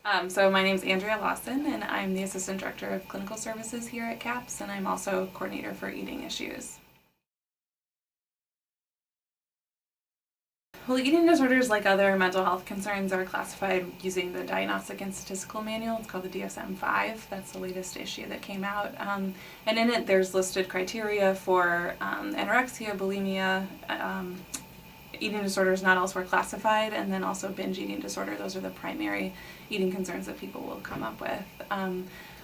So my name is Andrea Lawson, and I'm the Assistant Director of Clinical Services here at CAPS, and I'm also Coordinator for Eating Issues. Well, eating disorders, like other mental health concerns, are classified using the Diagnostic and Statistical Manual. It's called the DSM-5. That's the latest issue that came out. And in it, there's listed criteria for anorexia, bulimia, eating disorders not elsewhere classified, and then also binge eating disorder. Those are the primary eating concerns that people will come up with.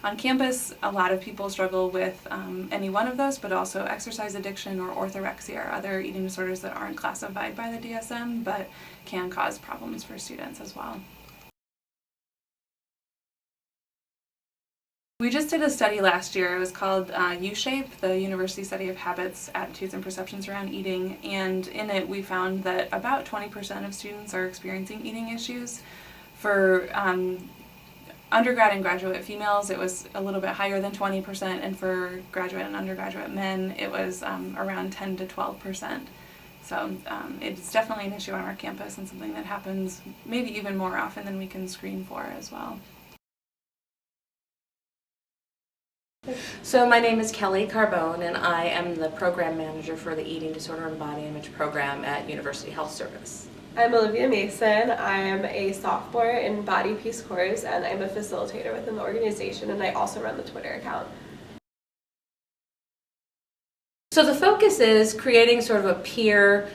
On campus, a lot of people struggle with any one of those, but also exercise addiction or orthorexia or other eating disorders that aren't classified by the DSM, but can cause problems for students as well. We just did a study last year. It was called U-Shape, the University Study of Habits, Attitudes, and Perceptions Around Eating, and in it we found that about 20% of students are experiencing eating issues. For undergrad and graduate females, it was a little bit higher than 20%, and for graduate and undergraduate men, it was around 10 to 12%. So it's definitely an issue on our campus and something that happens maybe even more often than we can screen for as well. So my name is Kelly Carbone, and I am the program manager for the Eating Disorder and Body Image program at University Health Service. I'm Olivia Mason. I am a sophomore in Body Peace Course, and I'm a facilitator within the organization, and I also run the Twitter account. So the focus is creating sort of a peer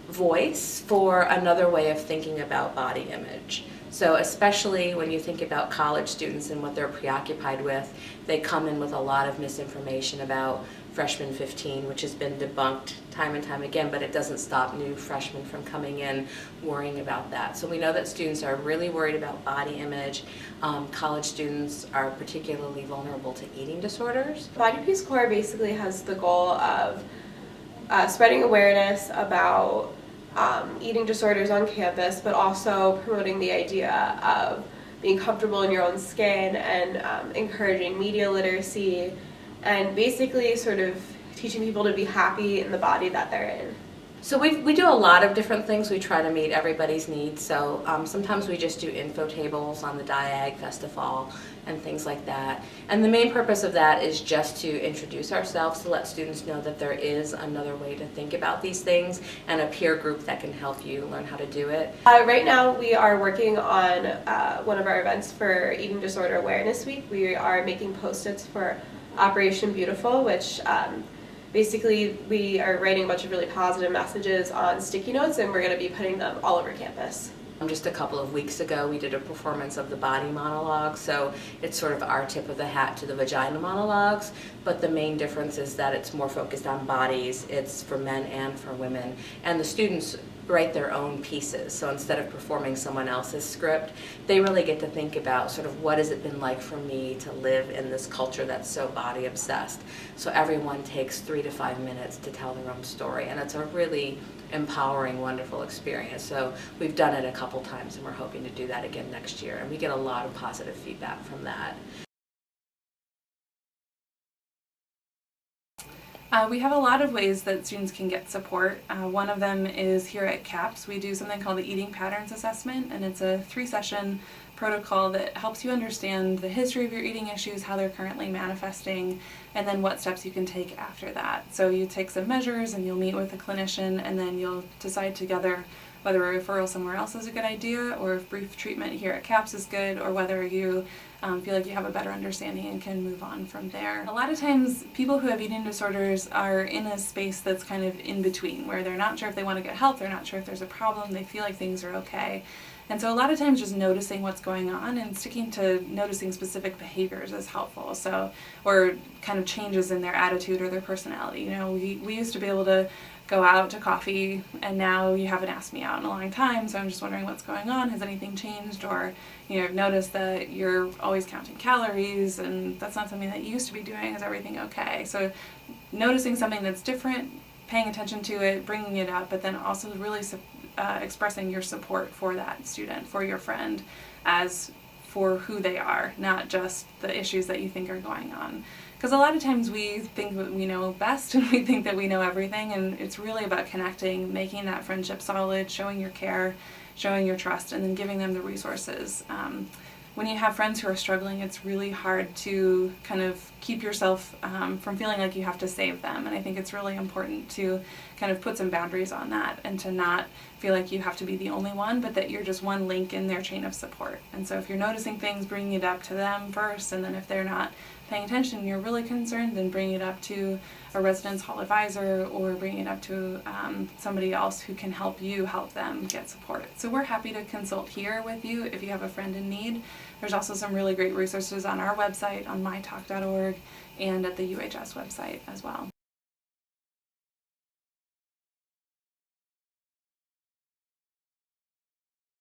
voice for another way of thinking about body image. So especially when you think about college students and what they're preoccupied with, they come in with a lot of misinformation about freshman 15, which has been debunked time and time again, but it doesn't stop new freshmen from coming in worrying about that. So we know that students are really worried about body image. College students are particularly vulnerable to eating disorders. Body Peace Corps basically has the goal of spreading awareness about eating disorders on campus, but also promoting the idea of being comfortable in your own skin and encouraging media literacy and basically sort of teaching people to be happy in the body that they're in. So we do a lot of different things. We try to meet everybody's needs. So sometimes we just do info tables on the Diag Festival and things like that. And the main purpose of that is just to introduce ourselves, to let students know that there is another way to think about these things and a peer group that can help you learn how to do it. Right now we are working on one of our events for Eating Disorder Awareness Week. We are making post-its for Operation Beautiful, which basically, we are writing a bunch of really positive messages on sticky notes, and we're going to be putting them all over campus. Just a couple of weeks ago, we did a performance of the body monologue, so it's sort of our tip of the hat to the vagina monologues, but the main difference is that it's more focused on bodies. It's for men and for women, and the students write their own pieces. So instead of performing someone else's script, they really get to think about sort of what has it been like for me to live in this culture that's so body obsessed. So everyone takes 3 to 5 minutes to tell their own story, and it's a really empowering, wonderful experience. So we've done it a couple times, and we're hoping to do that again next year, and we get a lot of positive feedback from that. We have a lot of ways that students can get support. One of them is here at CAPS. We do something called the Eating Patterns Assessment, and it's a 3-session protocol that helps you understand the history of your eating issues, how they're currently manifesting, and then what steps you can take after that. So you take some measures and you'll meet with a clinician, and then you'll decide together whether a referral somewhere else is a good idea, or if brief treatment here at CAPS is good, or whether you feel like you have a better understanding and can move on from there. A lot of times people who have eating disorders are in a space that's kind of in between, where they're not sure if they want to get help, they're not sure if there's a problem, they feel like things are okay. And so a lot of times just noticing what's going on and sticking to noticing specific behaviors is helpful. So, or kind of changes in their attitude or their personality. You know, we used to be able to go out to coffee, and now you haven't asked me out in a long time, so I'm just wondering what's going on. Has anything changed? Or, you know, I've noticed that you're always counting calories, and that's not something that you used to be doing. Is everything okay? So noticing something that's different, paying attention to it, bringing it up, but then also really expressing your support for that student, for your friend, as for who they are, not just the issues that you think are going on. Because a lot of times we think that we know best and we think that we know everything, and it's really about connecting, making that friendship solid, showing your care, showing your trust, and then giving them the resources when you have friends who are struggling, it's really hard to kind of keep yourself from feeling like you have to save them. And I think it's really important to kind of put some boundaries on that and to not feel like you have to be the only one, but that you're just one link in their chain of support. And so if you're noticing things, bringing it up to them first, and then if they're not paying attention and you're really concerned, then bring it up to a residence hall advisor or bring it up to somebody else who can help you help them get support. So we're happy to consult here with you if you have a friend in need. There's also some really great resources on our website, on mytalk.org, and at the UHS website as well.